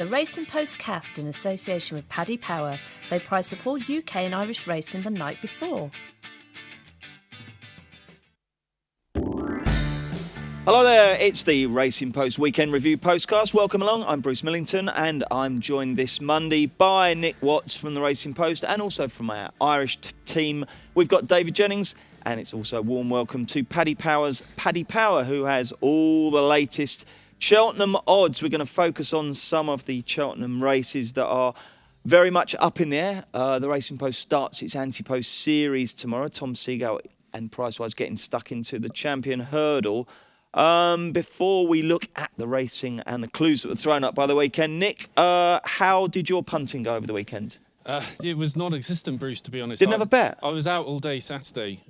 The Racing Postcast in association with Paddy Power. They prize up all UK and Irish racing the night before. Hello there, it's the Racing Post Weekend Review Postcast. Welcome along, I'm Bruce Millington and I'm joined this Monday by Nick Watts from the Racing Post and also from our Irish team. We've got David Jennings and it's also a warm welcome to Paddy Power's Paddy Power, who has all the latest Cheltenham odds. We're going to focus on some of the Cheltenham races that are very much up in the air. The Racing Post starts its anti-post series tomorrow. Tom Seagal and Pricewise getting stuck into the Champion Hurdle. Before we look at the racing and the clues that were thrown up by the weekend, Nick, how did your punting go over the weekend? It was non-existent, Bruce, to be honest. Didn't have a bet? I was out all day Saturday.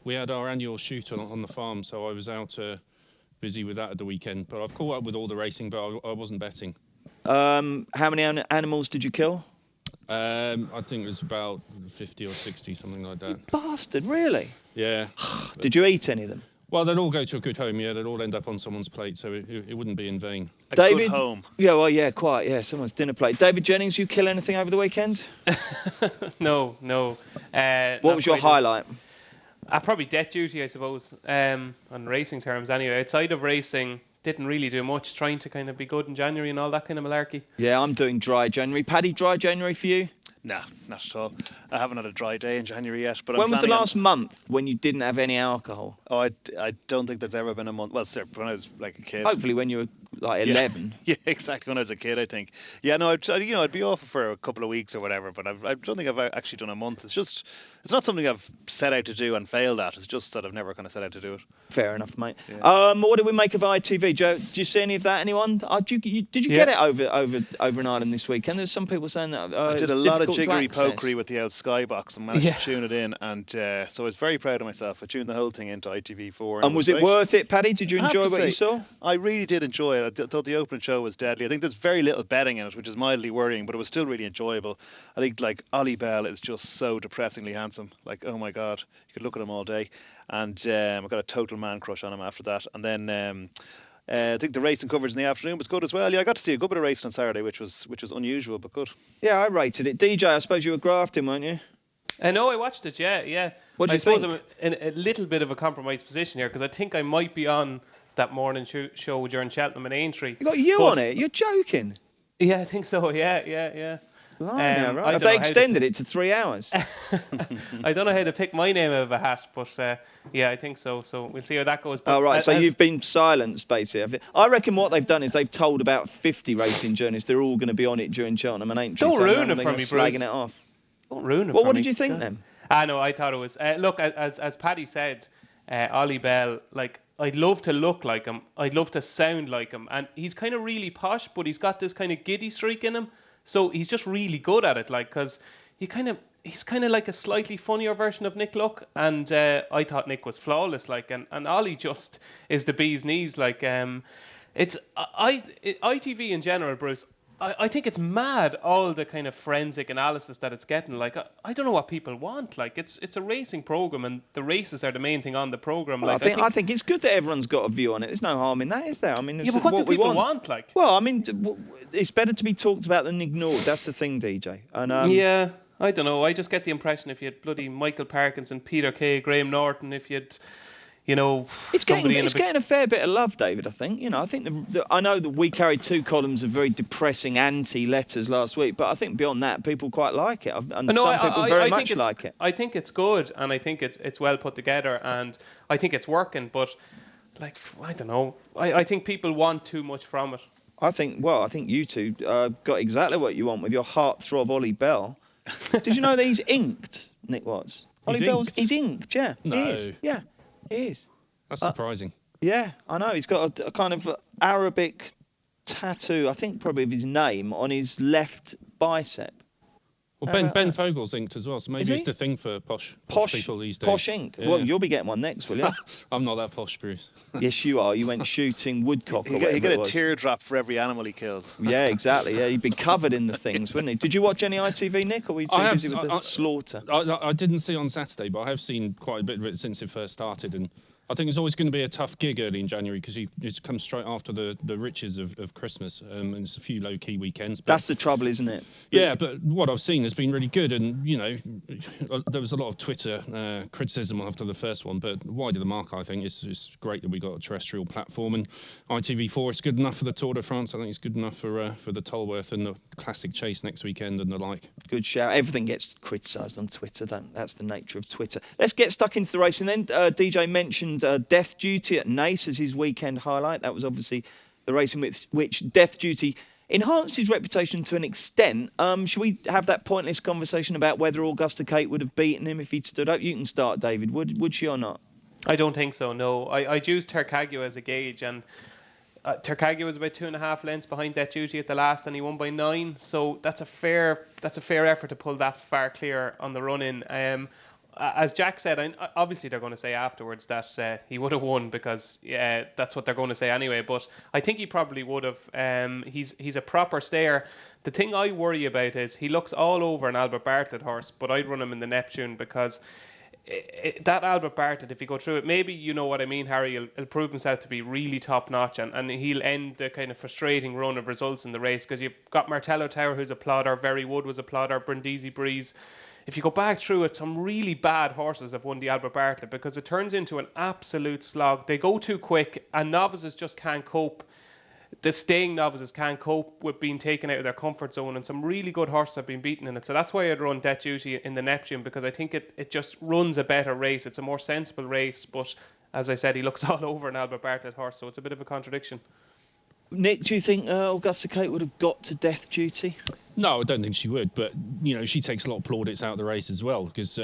We had our annual shoot on the farm, so I was out busy with that at the weekend. But I've caught up with all the racing, but I wasn't betting. How many animals did you kill? I think it was about 50 or 60, something like that. You bastard, really? Yeah. Did you eat any of them? Well, they'd all go to a good home, yeah. They'd all end up on someone's plate, so it wouldn't be in vain. David, good home. Yeah, well, yeah, quite, yeah, someone's dinner plate. David Jennings, you kill anything over the weekend? No. What was your highlight? Probably debt duty, I suppose, on racing terms anyway. Outside of racing, didn't really do much, trying to kind of be good in January and all that kind of malarkey. Yeah, I'm doing dry January. Paddy, dry January for you? Nah, not at all. I haven't had a dry day in January yet. But when was the last month when you didn't have any alcohol? Oh, I don't think there's ever been a month. Well, when I was like a kid. Hopefully when you were like 11. Yeah, exactly, when I was a kid, I think. Yeah, no, I'd be off for a couple of weeks or whatever, but I don't think I've actually done a month. It's not something I've set out to do and failed at. It's just that I've never kind of set out to do it. Fair enough, mate. Yeah. What did we make of ITV, Joe? Did you see any of that? Anyone? Did you get it over in Ireland this weekend? There's some people saying that I did a lot of jiggery pokery with the old Skybox and managed to tune it in, and so I was very proud of myself. I tuned the whole thing into ITV4. And was it worth it, Paddy? Did you enjoy what you saw? I really did enjoy it. I thought the opening show was deadly. I think there's very little betting in it, which is mildly worrying, but it was still really enjoyable. I think like Ollie Bell is just so depressingly handsome. Like, oh my God, you could look at him all day. And I got a total man crush on him after that. And then I think the racing coverage in the afternoon was good as well. Yeah, I got to see a good bit of racing on Saturday, which was unusual, but good. Yeah, I rated it. DJ, I suppose you were grafting, weren't you? No, I watched it, yeah. What do you think? I suppose I'm in a little bit of a compromised position here, because I think I might be on that morning show during Cheltenham and Aintree. You got you on it? You're joking? Yeah, I think so, yeah. Right. Have they extended it to 3 hours? I don't know how to pick my name out of a hat, but yeah, I think so. So we'll see how that goes. But right, so you've been silenced, basically. I reckon what they've done is they've told about 50 racing journalists they're all going to be on it during Cheltenham and Aintree. Don't ruin it for me, Bruce. Slagging it off. Don't ruin it for me. Well, what did you think then? No, I thought it was... look, as Paddy said, Ollie Bell, like, I'd love to look like him. I'd love to sound like him. And he's kind of really posh, but he's got this kind of giddy streak in him. So he's just really good at it, like, because he's kind of like a slightly funnier version of Nick Luck, and I thought Nick was flawless, like, and Ollie just is the bee's knees, like, it's ITV in general, Bruce. I think it's mad, all the kind of forensic analysis that it's getting. Like, I don't know what people want. Like, it's a racing program, and the races are the main thing on the program. Well, like, I think it's good that everyone's got a view on it. There's no harm in that, is there? I mean, yeah, but what do people want? Like, well, I mean, it's better to be talked about than ignored. That's the thing, DJ. And yeah, I don't know. I just get the impression if you had bloody Michael Parkinson, Peter Kay, Graham Norton, if you'd, it's getting a fair bit of love, David. I think. I think I know that we carried 2 columns of very depressing anti-letters last week, but I think beyond that, people quite like it, and some people very much like it. I think it's good, and I think it's well put together, and I think it's working. But like, I don't know. I think people want too much from it. I think you two got exactly what you want with your heartthrob Ollie Bell. Did you know that he's inked, Nick Watts? He's inked, yeah. No. He is, yeah. He is. That's surprising. Yeah, I know. He's got a kind of Arabic tattoo, I think probably of his name, on his left bicep. Well, Ben Fogle's inked as well, so maybe it's the thing for posh people these days. Posh ink. Yeah. Well, you'll be getting one next, will you? I'm not that posh, Bruce. Yes, you are. You went shooting woodcock or whatever You get a teardrop for every animal he kills. Yeah, exactly. Yeah, he'd be covered in the things, wouldn't he? Did you watch any ITV, Nick, or were you too busy with the slaughter? I didn't see on Saturday, but I have seen quite a bit of it since it first started, and I think it's always going to be a tough gig early in January because it's come straight after the riches of Christmas, and it's a few low-key weekends. But That's the trouble, isn't it? yeah, but what I've seen has been really good, and there was a lot of Twitter criticism after the first one, but wide of the mark, I think it's great that we got a terrestrial platform, and ITV4 is good enough for the Tour de France. I think it's good enough for the Tolworth and the Classic Chase next weekend and the like. Good shout. Everything gets criticised on Twitter, that's the nature of Twitter. Let's get stuck into the racing then. DJ mentioned Death Duty at Nace as his weekend highlight. That was obviously the racing with which Death Duty enhanced his reputation to an extent. Should we have that pointless conversation about whether Augusta Kate would have beaten him if he'd stood up? You can start, David. Would she or not? I don't think so, no. I'd use Tercagua as a gauge, and Tercagua was about 2.5 lengths behind Death Duty at the last, and he won by 9. So that's a fair effort to pull that far clear on the run-in. As Jack said, obviously they're going to say afterwards that he would have won because that's what they're going to say anyway. But I think he probably would have. He's a proper stayer. The thing I worry about is he looks all over an Albert Bartlett horse, but I'd run him in the Neptune because that Albert Bartlett, if you go through it, maybe you know what I mean, Harry, he'll prove himself to be really top notch, and he'll end the kind of frustrating run of results in the race because you've got Martello Tower, who's a plodder, Very Wood was a plodder, Brindisi Breeze. If you go back through it, some really bad horses have won the Albert Bartlett because it turns into an absolute slog. They go too quick, and novices just can't cope. The staying novices can't cope with being taken out of their comfort zone, and some really good horses have been beaten in it. So that's why I'd run Death Duty in the Neptune, because I think it just runs a better race. It's a more sensible race, but as I said, he looks all over an Albert Bartlett horse, so it's a bit of a contradiction. Nick, do you think Augusta Kate would have got to Death Duty? No, I don't think she would, but she takes a lot of plaudits out of the race as well because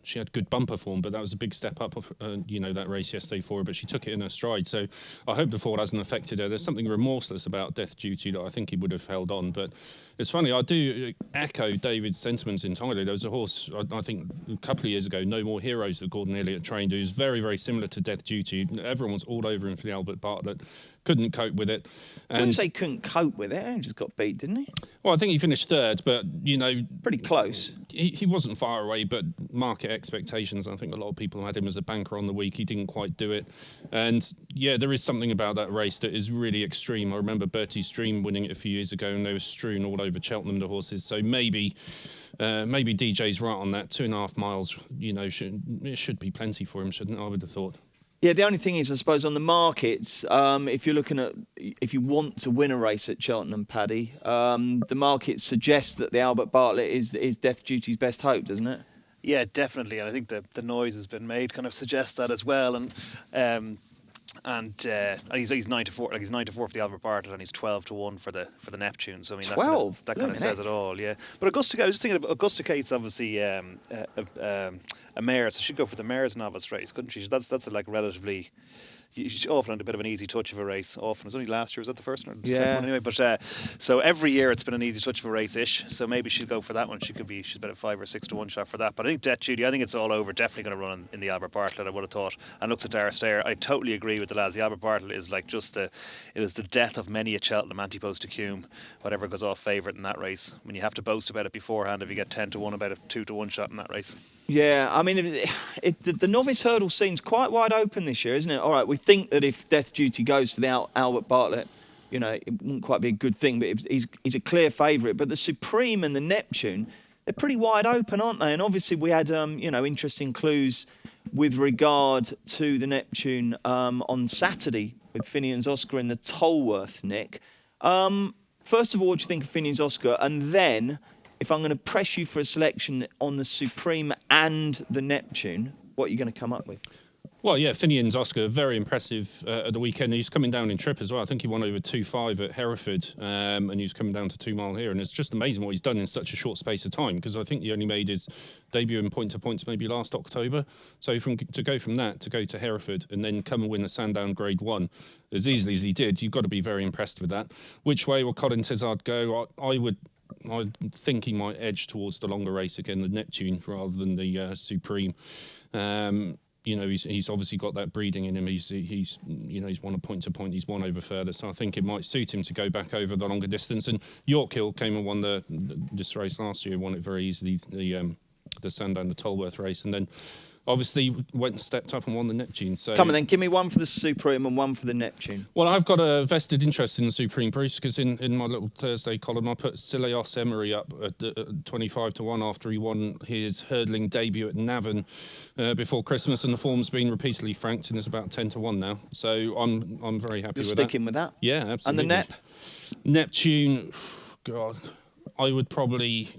she had good bumper form, but that was a big step up of that race yesterday for her, but she took it in her stride. So I hope the fall hasn't affected her. There's something remorseless about Death Duty that I think he would have held on, but it's funny, I do echo David's sentiments entirely. There was a horse, I think a couple of years ago, No More Heroes, that Gordon Elliott trained, who's very, very similar to Death Duty. Everyone was all over him for the Albert Bartlett. Couldn't cope with it. I wouldn't say couldn't cope with it. He just got beat, didn't he? Well, I think he finished third, but, pretty close. He wasn't far away, but market expectations, I think a lot of people had him as a banker on the week. He didn't quite do it. And, yeah, there is something about that race that is really extreme. I remember Bertie's Dream winning it a few years ago, and they were strewn all over Cheltenham, the horses. So maybe DJ's right on that. 2.5 miles, it should be plenty for him, shouldn't it? I would have thought. Yeah, the only thing is, I suppose, on the markets, if you want to win a race at Cheltenham, Paddy, the market suggests that the Albert Bartlett is Death Duty's best hope, doesn't it? Yeah, definitely, and I think the noise has been made kind of suggests that as well, and he's 9-4, like he's 9-4 for the Albert Bartlett, and he's 12-1 for the Neptune. So I mean, 12. That kind of says it all, yeah. But Augusta, I was just thinking about Augusta Kate's obviously a mare, so she'd go for the mare's novice race, couldn't she? That's like relatively. She's often had a bit of an easy touch of a race. Often, it was only last year. Was that the first one? Yeah. Second one anyway. But so every year it's been an easy touch of a race-ish. So maybe she'll go for that one. She's about a 5 or 6-1 shot for that. But I think Death Duty, I think it's all over. Definitely going to run in the Albert Bartlett, I would have thought. And looks at Dara Stair. I totally agree with the lads. The Albert Bartlett is like it is the death of many a Cheltenham anti-post to Cume. Whatever goes off favourite in that race. When you have to boast about it beforehand, if you get 10-1, about a 2-1 shot in that race. Yeah, I mean, the novice hurdle seems quite wide open this year, isn't it? All right, we think that if Death Duty goes for the Albert Bartlett, it wouldn't quite be a good thing, but he's a clear favourite. But the Supreme and the Neptune, they're pretty wide open, aren't they? And obviously we had, interesting clues with regard to the Neptune on Saturday with Finian's Oscar in the Tolworth, Nick. First of all, what do you think of Finian's Oscar? And then, if I'm going to press you for a selection on the Supreme and the Neptune, what are you going to come up with? Well, yeah, Finian's Oscar, very impressive at the weekend. He's coming down in trip as well. I think he won over 2.5 at Hereford, and he's coming down to 2 mile here. And it's just amazing what he's done in such a short space of time, because I think he only made his debut in point-to-points maybe last October. So to go from that to go to Hereford and then come and win the Sandown Grade 1 as easily as he did, you've got to be very impressed with that. Which way will Colin Tizard go? I think he might edge towards the longer race again, the Neptune, rather than the Supreme. He's obviously got that breeding in him. He's won a point to point. He's won over further, so I think it might suit him to go back over the longer distance. And Yorkhill came and won this race last year. Won it very easily. The Sandown, the Tolworth race, and then obviously stepped up and won the Neptune. So Come on then, give me one for the Supreme and one for the Neptune. Well, I've got a vested interest in the Supreme, Bruce, because in my little Thursday column I put Sileos Emery up at 25-1 after he won his hurdling debut at Navan before Christmas, and the form's been repeatedly franked and it's about 10-1 now. So I'm very happy with that. You're sticking with that? Yeah, absolutely. And the Nep? Neptune, God, I would probably...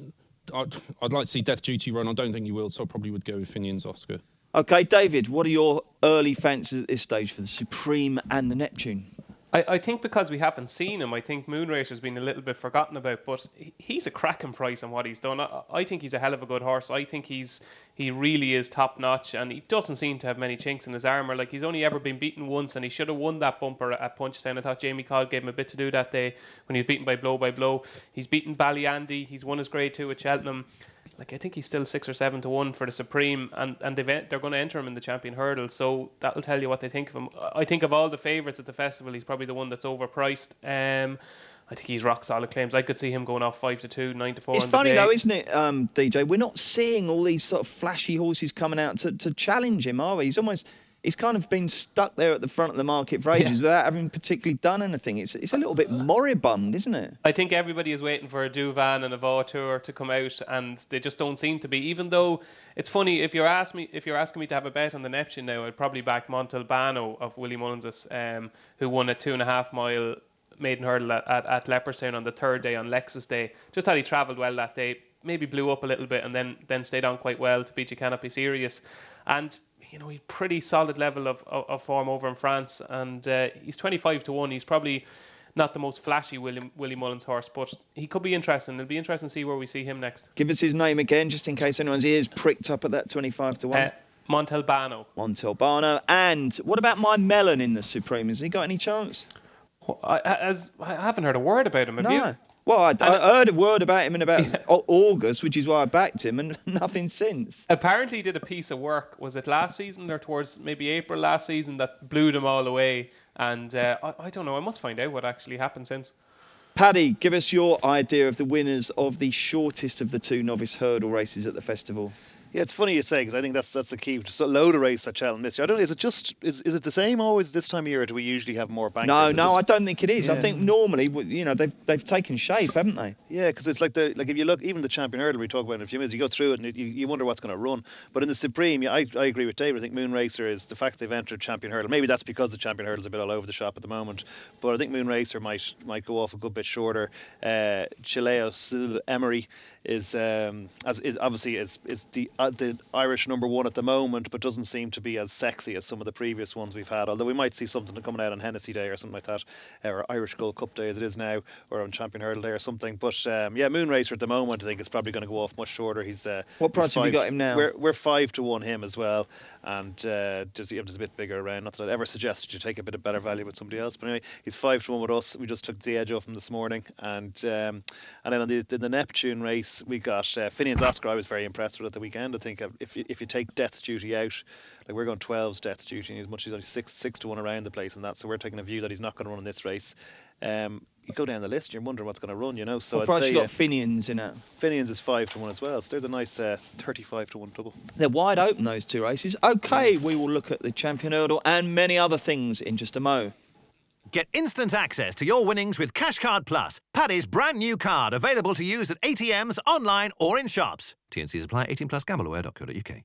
I'd like to see Death Duty run. I don't think he will, so I probably would go with Finian's Oscar. OK, David, what are your early fancies at this stage for the Supreme and the Neptune? I think because we haven't seen him, I think Moonracer's been a little bit forgotten about, but he's a cracking price on what he's done. I think he's a hell of a good horse. I think he really is top notch, and he doesn't seem to have many chinks in his armour. Like, he's only ever been beaten once, and he should have won that bumper at Punchestown. I thought Jamie Coll gave him a bit to do that day when he was beaten by blow. He's beaten Ballyandy. He's won his Grade 2 at Cheltenham. Like, I think he's still 6 or 7-1 for the Supreme, and they're going to enter him in the Champion Hurdle, so that'll tell you what they think of him. I think of all the favourites at the festival, he's probably the one that's overpriced. I think he's rock solid claims. I could see him going off 5-2, 9-4. It's funny though, isn't it, DJ? We're not seeing all these sort of flashy horses coming out to challenge him, are we? He's kind of been stuck there at the front of the market for ages without having particularly done anything. It's a little bit moribund, isn't it? I think everybody is waiting for a Duvan and a Vautour to come out, and they just don't seem to be. Even though it's funny, if you're asking me to have a bet on the Neptune now, I'd probably back Montalbano of Willie Mullins, who won a 2.5 mile maiden hurdle at Leopardstown on the third day, on Lexus Day. Just thought he travelled well that day. Maybe blew up a little bit and then stayed on quite well to beat You Cannot Be Serious. And he's pretty solid level of form over in France, and he's 25-1. He's probably not the most flashy Willie Mullins horse, but he could be interesting. It'll be interesting to see where we see him next. Give us his name again, just in case anyone's ears pricked up at that 25-1. Montalbano. And what about my Melon in the Supreme? Has he got any chance? I haven't heard a word about him. Have you? Well, I heard a word about him in about August, which is why I backed him, and nothing since. Apparently he did a piece of work, was it last season or towards maybe April last season, that blew them all away. And I don't know, I must find out what actually happened since. Paddy, give us your idea of the winners of the shortest of the 2 novice hurdle races at the festival. Yeah, it's funny you say, because I think that's the key. Just a load of race at Cheltenham this year. I don't know, is it the same always this time of year, or do we usually have more bankers? No, I don't think it is. Yeah. I think normally, they've taken shape, haven't they? Yeah, because it's like if you look, even the Champion Hurdle we talk about in a few minutes, you go through it and you wonder what's going to run. But in the Supreme, I agree with David. I think Moonracer is the fact they've entered Champion Hurdle. Maybe that's because the Champion Hurdle is a bit all over the shop at the moment. But I think Moonracer might go off a good bit shorter. Sileos Emery is obviously the Irish number 1 at the moment, but doesn't seem to be as sexy as some of the previous ones we've had. Although we might see something coming out on Hennessy Day or something like that, or Irish Gold Cup Day as it is now, or on Champion Hurdle Day or something. But Moonracer at the moment, I think is probably going to go off much shorter. What price have you got him now? We're 5-1 him as well, and just a bit bigger around. Not that I'd ever suggested you take a bit of better value with somebody else, but anyway, he's 5-1 with us. We just took the edge off him this morning, and then on the Neptune race we got Finian's Oscar. I was very impressed with at the weekend. I think if you take Death Duty out, like we're going 12's Death Duty, and he's only 6-1 around the place and that, so we're taking a view that he's not going to run in this race. You go down the list, you're wondering what's going to run, So what price you got Finian's in it? Finian's is 5-1 as well, so there's a nice 35-1 double. They're wide open, those 2 races. OK, we will look at the Champion Hurdle and many other things in just a mo. Get instant access to your winnings with Cashcard Plus, Paddy's brand new card, available to use at ATMs, online or in shops. T&Cs apply. 18 plus. Gambleaware.co.uk.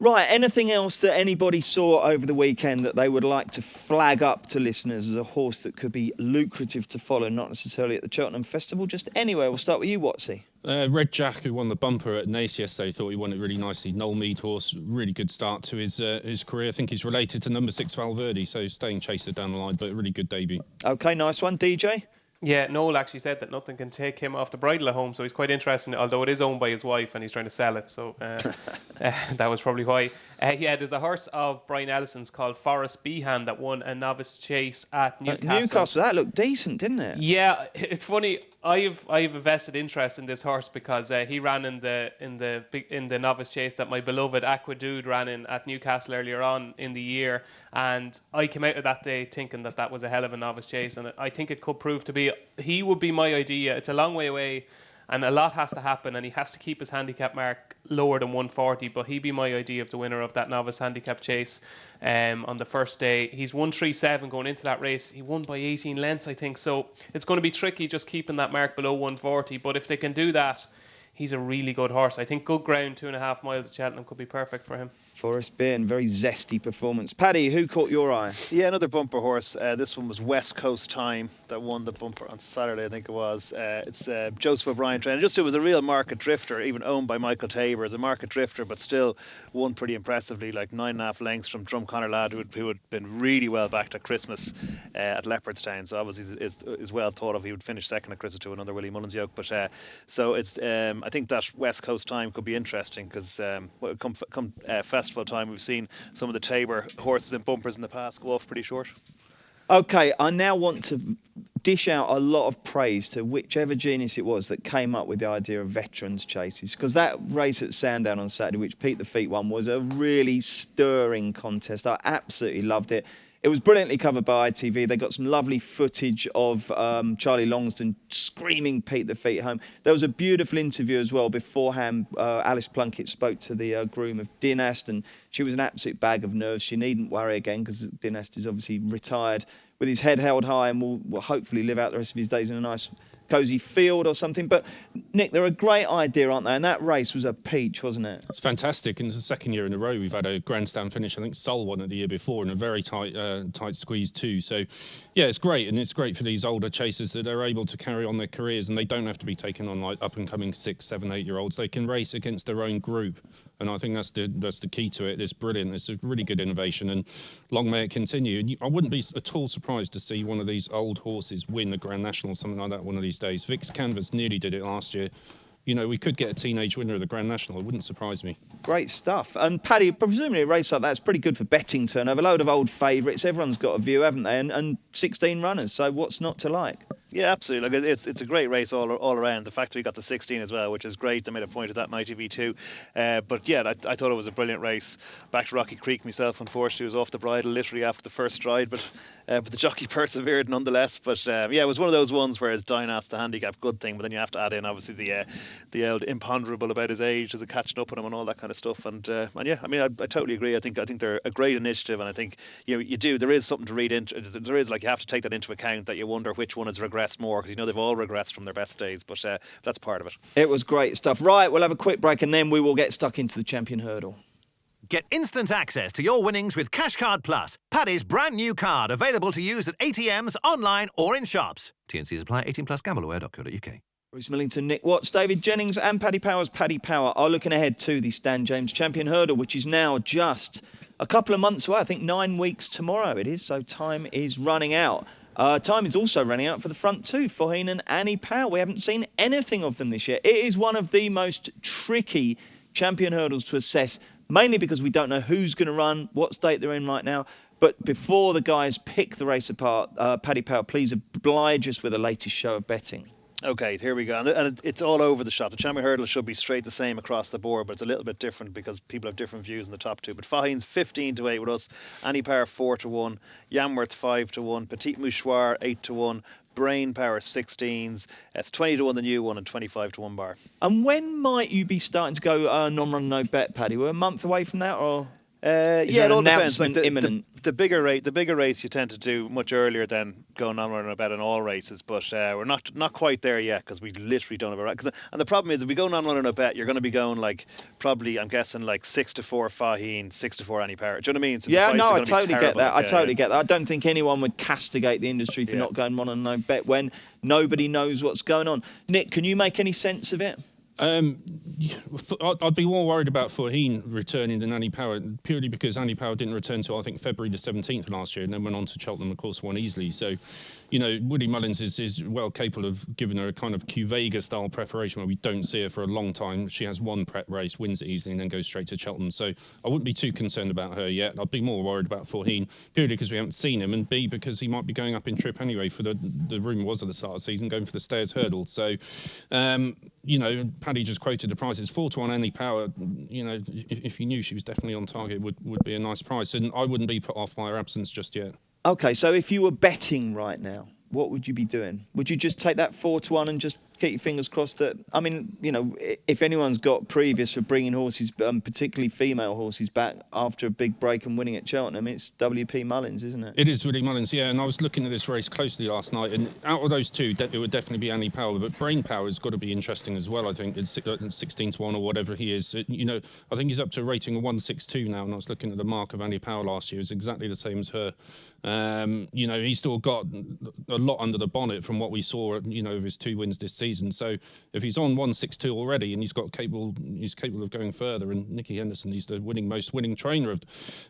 Right, anything else that anybody saw over the weekend that they would like to flag up to listeners as a horse that could be lucrative to follow, not necessarily at the Cheltenham Festival, just anywhere? We'll start with you, Watsy. Red Jack, who won the bumper at Naas yesterday, thought he won it really nicely. Noel Mead horse, really good start to his career. I think he's related to number 6 Valverde, so staying chaser down the line, but a really good debut. OK, nice one. DJ? Yeah, Noel actually said that nothing can take him off the bridle at home, so he's quite interesting, although it is owned by his wife and he's trying to sell it, so that was probably why. There's a horse of Brian Ellison's called Forest Behan that won a novice chase at Newcastle. That looked decent, didn't it? Yeah, it's funny. I have a vested interest in this horse because he ran in the novice chase that my beloved Aquadude ran in at Newcastle earlier on in the year, and I came out of that day thinking that was a hell of a novice chase, and I think it could prove to be. He would be my idea. It's a long way away, and a lot has to happen, and he has to keep his handicap mark lower than 140, but he'd be my idea of the winner of that novice handicap chase on the first day. He's 137 going into that race. He won by 18 lengths, I think. So it's going to be tricky just keeping that mark below 140. But if they can do that, he's a really good horse. I think good ground, 2.5 miles at Cheltenham could be perfect for him. Forest Beer, very zesty performance. Paddy, who caught your eye? Yeah, another bumper horse. This one was West Coast Time that won the bumper on Saturday, I think it was. It's Joseph O'Brien trainer. It was a real market drifter, even owned by Michael Tabor as a market drifter, but still won pretty impressively, like 9.5 lengths from Drumconnor lad, who had been really well backed at Christmas at Leopardstown. So obviously is well thought of. He would finish second at Christmas to another Willie Mullins yoke. But so it's I think that West Coast Time could be interesting because come festival time, we've seen some of the Tabor horses and bumpers in the past go off pretty short. Okay, I now want to dish out a lot of praise to whichever genius it was that came up with the idea of veterans chases, because that race at Sandown on Saturday, which Pete the Feet won, was a really stirring contest. I absolutely loved it. It was brilliantly covered by ITV. They got some lovely footage of Charlie Longston screaming Pete the Feet home. There was a beautiful interview as well beforehand. Alice Plunkett spoke to the groom of Dynast, and she was an absolute bag of nerves. She needn't worry again because Dynast is obviously retired with his head held high and will hopefully live out the rest of his days in a nice cosy field or something. But Nick, they're a great idea, aren't they? And that race was a peach, wasn't it? It's fantastic, and it's the second year in a row we've had a grandstand finish. I think Sol won it the year before in a very tight squeeze too. So yeah, it's great, and it's great for these older chasers that they're able to carry on their careers, and they don't have to be taken on like up and coming 6, 7, 8 year olds. They can race against their own group, and I think that's the key to it. It's brilliant. It's a really good innovation, and long may it continue. And I wouldn't be at all surprised to see one of these old horses win the Grand National or something like that one of these days. Vix Canvas nearly did it last year. You know, we could get a teenage winner of the Grand National. It wouldn't surprise me. Great stuff. And Paddy, presumably a race like that's pretty good for betting turnover. A load of old favourites. Everyone's got a view, haven't they? And 16 runners. So what's not to like? Yeah, absolutely. Like it's a great race all around. The fact that we got the 16 as well, which is great. They made a point of that in ITV2. But yeah, I thought it was a brilliant race. Back to Rocky Creek myself, unfortunately, was off the bridle literally after the first stride, but the jockey persevered nonetheless. But yeah, it was one of those ones where it's Dynast, the handicap, good thing, but then you have to add in obviously the old imponderable about his age, as a catching up on him and all that kind of stuff. And yeah, I mean, I totally agree. I think they're a great initiative, and I think there is something to read into. There is, like, you have to take that into account, that you wonder which one has regressed more, because they've all regressed from their best days, but that's part of it. It was great stuff. Right, we'll have a quick break and then we will get stuck into the Champion Hurdle. Get instant access to your winnings with Cashcard Plus, Paddy's brand new card, available to use at ATMs, online or in shops. T&Cs apply. 18 plus. Gambleaware.co.uk. Bruce Millington, Nick Watts, David Jennings and Paddy Powers. Paddy Power are looking ahead to the Stan James Champion Hurdle, which is now just a couple of months away. I think 9 weeks tomorrow it is, so time is running out. Time is also running out for the front two, Faugheen and Annie Power. We haven't seen anything of them this year. It is one of the most tricky champion hurdles to assess, mainly because we don't know who's going to run, what state they're in right now. But before the guys pick the race apart, Paddy Power, please oblige us with the latest show of betting. Okay, here we go. And it's all over the shop. The Champion Hurdle should be straight the same across the board, but it's a little bit different because people have different views in the top two. But Faughin's 15-8 with us, Annie Power 4-1, Yamworth 5-1, Petite Mouchoir 8-1, Brain Power 16s. It's 20-1 the new one and 25-1 bar. And when might you be starting to go non-run, no bet, Paddy? We're a month away from that, or yeah, it all depends. Like imminent? The bigger race you tend to do much earlier than going on running about in all races, but we're not quite there yet because we literally don't have a race. And the problem is, if we go on running a bet, you're going to be going like probably, I'm guessing, like 6-4 Faugheen, 6-4 Annie Power. Do you know what I mean? So yeah, no, I totally get that. I totally get that. I don't think anyone would castigate the industry for not going on no bet when nobody knows what's going on. Nick, can you make any sense of it? I'd be more worried about Faugheen returning than Annie Power, purely because Annie Power didn't return till I think February the 17th last year, and then went on to Cheltenham, of course, won easily. So, Willie Mullins is well capable of giving her a kind of Q-Vega style preparation where we don't see her for a long time. She has one prep race, wins it easily, and then goes straight to Cheltenham. So I wouldn't be too concerned about her yet. I'd be more worried about Faugheen, purely because we haven't seen him, and B, because he might be going up in trip anyway for the rumour was at the start of the season, going for the Stairs Hurdle. So, Paddy just quoted the prices. 4-1 Annie Power, if you knew she was definitely on target, would be a nice price. And I wouldn't be put off by her absence just yet. Okay, so if you were betting right now, what would you be doing? Would you just take that 4-1 and just keep your fingers crossed that, I mean, you know, if anyone's got previous for bringing horses, particularly female horses, back after a big break and winning at Cheltenham, it's WP Mullins, isn't it? It is Willie Mullins, yeah. And I was looking at this race closely last night, and out of those two, it would definitely be Annie Power. But Brain Power has got to be interesting as well, I think. It's 16-1 or whatever he is. You know, I think he's up to a rating of 162 now, and I was looking at the mark of Annie Power last year. It's exactly the same as her. You know, he's still got a lot under the bonnet from what we saw, you know, of his 2 wins this season. So if he's on 162 already and he's capable of going further, and Nicky Henderson, he's the most winning trainer of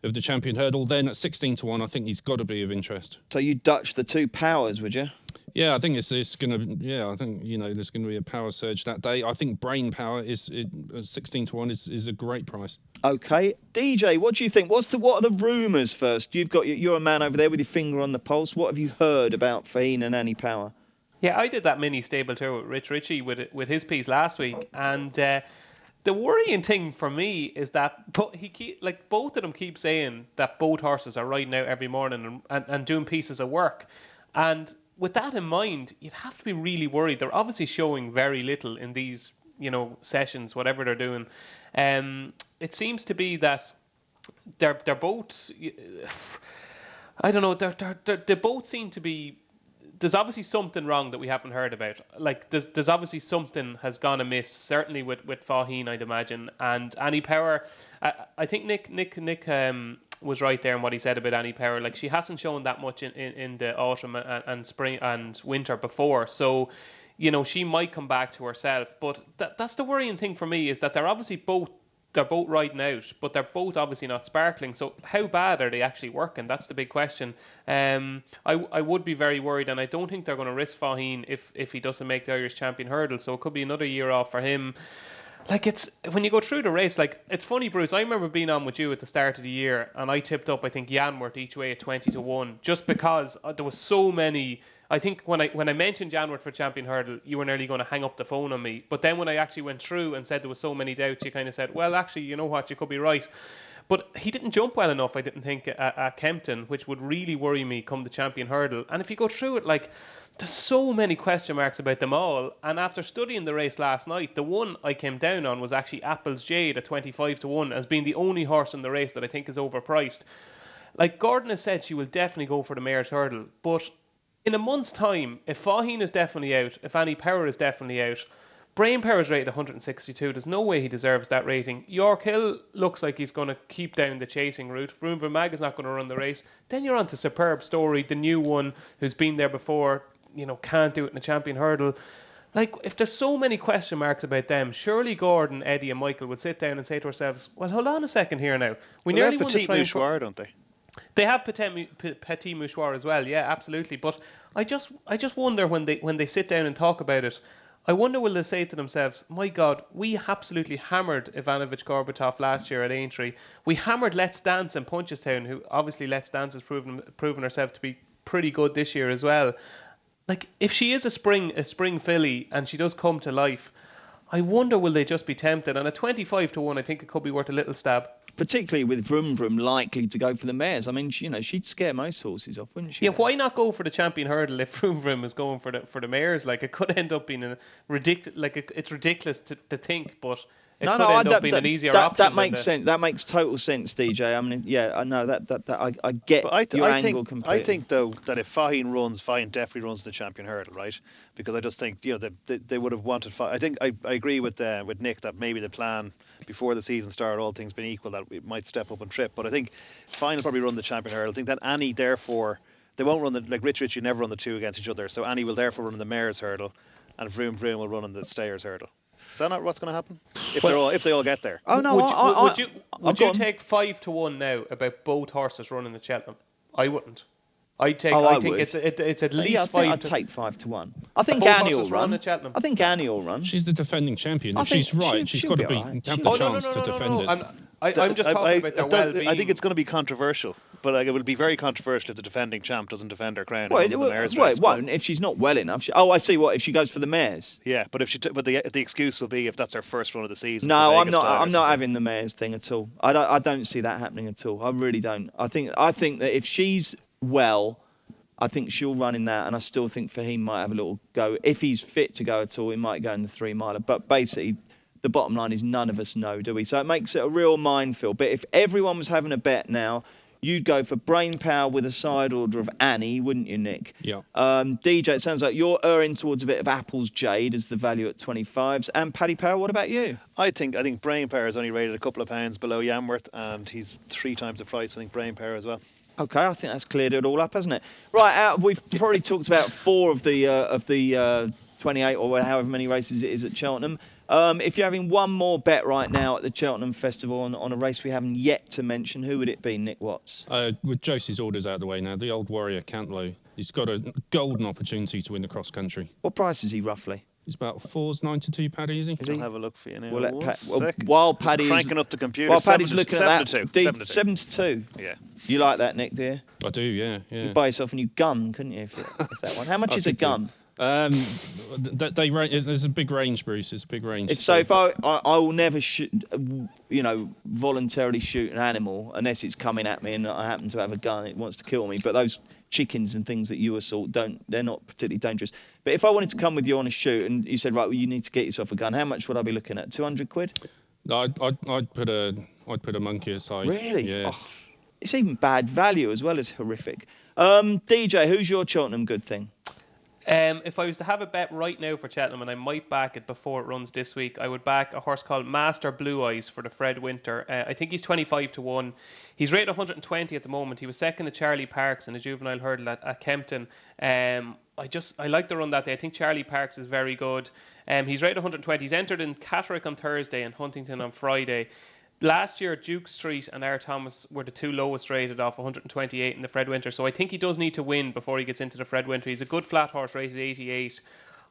the Champion Hurdle, then at 16-1, I think he's got to be of interest. So you Dutch the 2 Powers, would you? Yeah, I think it's going to. Yeah, I think, you know, there's going to be a power surge that day. I think Brain Power is 16-1 is a great price. Okay, DJ, what do you think? What are the rumours first? You're a man over there with your finger on the pulse. What have you heard about Faheen and Annie Power? Yeah, I did that mini stable tour with Rich Ritchie with his piece last week, and the worrying thing for me is that both of them keep saying that both horses are riding out every morning and doing pieces of work, and with that in mind, you'd have to be really worried. They're obviously showing very little in these, you know, sessions, whatever they're doing. It seems to be that they're both. I don't know. They both seem to be. There's obviously something wrong that we haven't heard about. Like there's obviously something has gone amiss. Certainly with Faheen, I'd imagine, and Annie Power. I think Nick was right there in what he said about Annie Power. Like, she hasn't shown that much in the autumn and spring and winter before. So, you know, she might come back to herself. But that's the worrying thing for me, is that they're both riding out, but they're both obviously not sparkling. So how bad are they actually working? That's the big question. I would be very worried, and I don't think they're going to risk Faheen if he doesn't make the Irish Champion Hurdle. So it could be another year off for him. Like, it's when you go through the race, like, it's funny, Bruce. I remember being on with you at the start of the year, and I tipped up, I think, Janworth each way at 20-1, just because there was so many. I think when I mentioned Janworth for Champion Hurdle, you were nearly going to hang up the phone on me. But then when I actually went through and said there was so many doubts, you kind of said, well, actually, you know what, you could be right. But he didn't jump well enough, I didn't think, at Kempton, which would really worry me come the Champion Hurdle. And if you go through it, like, there's so many question marks about them all. And after studying the race last night, the one I came down on was actually Apple's Jade at 25-1 as being the only horse in the race that I think is overpriced. Like, Gordon has said she will definitely go for the Mayor's Hurdle. But in a month's time, if Faheen is definitely out, if Annie Power is definitely out, Brain Power is rated 162. There's no way he deserves that rating. York Hill looks like he's going to keep down the chasing route. Vroom Vroom Mag is not going to run the race. Then you're on to Superb Story, the new one who's been there before, you know, can't do it in a Champion Hurdle. Like, if there's so many question marks about them, surely Gordon, Eddie and Michael would sit down and say to ourselves, well, hold on a second here now. We nearly won the Petit Mouchoir, don't they? They have Petit Mouchoir as well, yeah, absolutely. But I just wonder when they sit down and talk about it, I wonder will they say to themselves, my God, we absolutely hammered Ivanovic Gorbatov last year at Aintree. We hammered Let's Dance in Punchestown, who obviously Let's Dance has proven herself to be pretty good this year as well. Like, if she is a spring filly and she does come to life, I wonder will they just be tempted? And at 25-1, I think it could be worth a little stab. Particularly with Vroom Vroom likely to go for the mares. I mean, you know, she'd scare most horses off, wouldn't she? Yeah, why not go for the Champion Hurdle if Vroom Vroom is going for the mares? Like, it could end up being it's ridiculous to think, but it could end up being an easier option. That makes sense. That makes total sense, DJ. I mean, yeah, I know that I get your angle completely. I think though that if Faheen runs, Faheen definitely runs the Champion Hurdle, right? Because I just think, you know, they would have wanted. I think I agree with Nick that maybe the plan before the season started, all things being equal, that it might step up and trip. But I think Faheen will probably run the Champion Hurdle. I think that Annie, therefore, they won't run like Rich Ritchie never run the two against each other. So Annie will therefore run the Mayor's Hurdle, and Vroom Vroom will run in the Stayers Hurdle. Is that not what's going to happen? If they all get there. Oh no! Would you take 5-1 now about both horses running the Cheltenham? I wouldn't. I think it's at least 5. I'd take 5-1. I think Annie will run. I think Annie will run. She's the defending champion. If she's right, she's got to have the chance to defend it. I'm just talking about their well-being. I think it's going to be controversial, but it will be very controversial if the defending champ doesn't defend her crown. Well, it won't if she's not well enough. I see. What if she goes for the mares? Yeah, but the excuse will be if that's her first run of the season. No, I'm not having the mares thing at all. I don't see that happening at all. I really don't. I think that if she's well, I think she'll run in that, and I still think Fahim might have a little go. If he's fit to go at all, he might go in the 3-miler. But basically, the bottom line is none of us know, do we? So it makes it a real minefield. But if everyone was having a bet now, you'd go for Brain Power with a side order of Annie, wouldn't you, Nick? Yeah. DJ, it sounds like you're erring towards a bit of Apple's Jade as the value at 25s. And Paddy Power, what about you? I think Brain Power is only rated a couple of pounds below Yamworth, and he's 3 times the price. I think Brain Power as well. Okay, I think that's cleared it all up, hasn't it? Right, we've probably talked about 4 of the 28 or however many races it is at Cheltenham. If you're having one more bet right now at the Cheltenham Festival on a race we haven't yet to mention, who would it be, Nick Watts? With Josie's orders out of the way now, the old warrior Cantlow, he's got a golden opportunity to win the cross country. What price is he roughly? He's about 4.92, Paddy, is he? Is he? I'll have a look for you now. While Paddy's cranking up the computer. While Paddy's looking at that, 7 to 2. Yeah. Yeah. You like that, Nick, do you? I do, yeah. You'd buy yourself a new gun, couldn't you, if that one? How much is a gun? There's a big range, Bruce. It's a big range. If I will never shoot, voluntarily shoot an animal unless it's coming at me and I happen to have a gun. It wants to kill me. But those chickens and things that you assault they're not particularly dangerous. But if I wanted to come with you on a shoot and you said, right, well, you need to get yourself a gun, how much would I be looking at? 200 quid? I'd put a monkey aside. Really? Yeah. Oh, it's even bad value as well as horrific. DJ, who's your Cheltenham good thing? If I was to have a bet right now for Cheltenham, and I might back it before it runs this week, I would back a horse called Master Blue Eyes for the Fred Winter. I think he's 25 to 1. He's rated 120 at the moment. He was second to Charlie Parks in a juvenile hurdle at Kempton. I like the run that day. I think Charlie Parks is very good. He's rated 120. He's entered in Catterick on Thursday and Huntington on Friday. Last year, Duke Street and R. Thomas were the 2 lowest rated off 128 in the Fred Winter. So I think he does need to win before he gets into the Fred Winter. He's a good flat horse rated 88.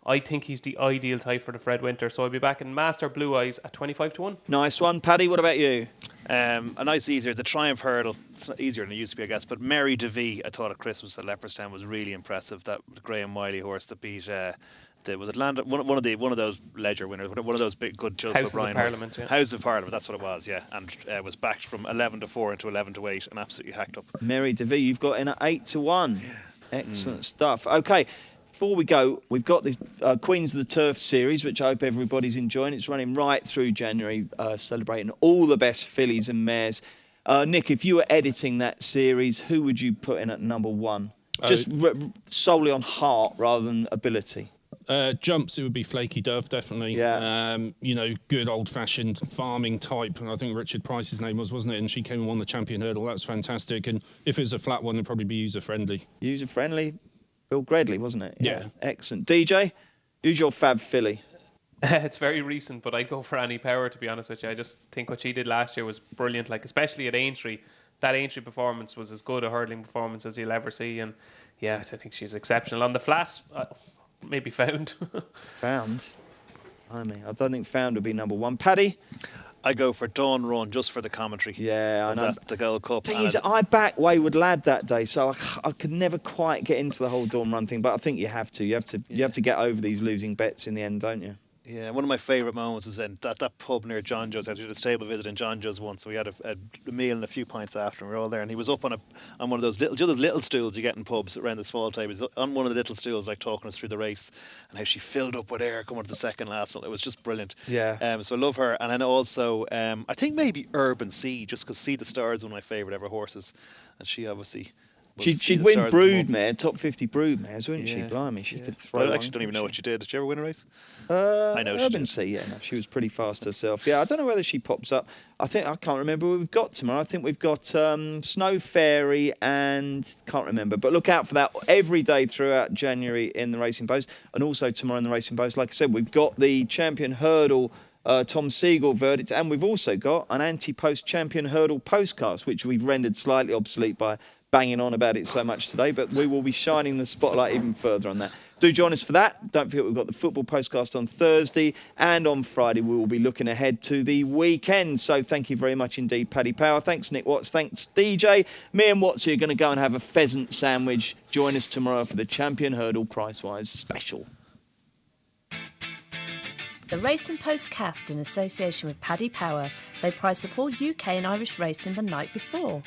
I think he's the ideal type for the Fred Winter. So I'll be back in Master Blue Eyes at 25 to 1. Nice one. Paddy, what about you? A nice easier. The Triumph Hurdle. It's not easier than it used to be, I guess. But Mary DeVee, I thought at Christmas at Leopardstown was really impressive. That Graham Wiley horse that beat... was Atlanta one of those Ledger winners, one of those big good Joseph Houses O'Brien of Parliament, yeah. Houses of Parliament, that's what it was, yeah, and was backed from 11 to 4 into 11 to 8 and absolutely hacked up. Mary DeVee, you've got in at 8 to 1. Excellent stuff. Okay, before we go, we've got the Queens of the Turf series, which I hope everybody's enjoying. It's running right through January, celebrating all the best fillies and mares. Nick, if you were editing that series, who would you put in at number 1? Just solely on heart rather than ability. Jumps, it would be Flaky Dove, definitely. Yeah. Good old-fashioned farming type. I think Richard Price's name wasn't it? And she came and won the champion hurdle. That's fantastic. And if it was a flat one, it'd probably be user-friendly. User-friendly? Bill Gredley, wasn't it? Yeah. Excellent. DJ, who's your fab filly? It's very recent, but I'd go for Annie Power, to be honest with you. I just think what she did last year was brilliant, especially at Aintree. That Aintree performance was as good a hurdling performance as you'll ever see. And, yeah, I think she's exceptional. On the flat... maybe Found. Found? I don't think Found would be number 1. Paddy? I go for Dawn Run just for the commentary. Yeah, I know. The Gold Cup. Thing is, I backed Wayward Lad that day, so I could never quite get into the whole Dawn Run thing. But I think you have to. You have to get over these losing bets in the end, don't you? Yeah, one of my favourite moments is in that pub near John Joe's. I was at a stable visit in John Joe's once, so we had a meal and a few pints after, and we were all there. And he was up on one of those little stools you get in pubs around the small tables. On one of the little stools, talking us through the race and how she filled up with air coming to the second last one. It was just brilliant. Yeah. So I love her, and then also I think maybe Urban Sea, just because Sea the Star is one of my favourite ever horses, and she obviously. She'd win broodmare, top 50 broodmares, wouldn't she? Blimey, she could throw. I actually don't even know what she did. Did she ever win a race? I know Urban Sea, she was pretty fast herself. Yeah, I don't know whether she pops up. I can't remember what we've got tomorrow. I think we've got Snow Fairy and can't remember. But look out for that every day throughout January in the Racing Post, and also tomorrow in the Racing Post. Like I said, we've got the Champion Hurdle Tom Siegel verdict, and we've also got an anti-post Champion Hurdle postcast, which we've rendered slightly obsolete by banging on about it so much today, but we will be shining the spotlight even further on that. Do join us for that. Don't forget we've got the football postcast on Thursday, and on Friday we will be looking ahead to the weekend. So thank you very much indeed, Paddy Power. Thanks, Nick Watts. Thanks, DJ. Me and Watts are going to go and have a pheasant sandwich. Join us tomorrow for the Champion Hurdle Price-Wise special. The Racing Postcast in association with Paddy Power. They price support UK and Irish racing the night before.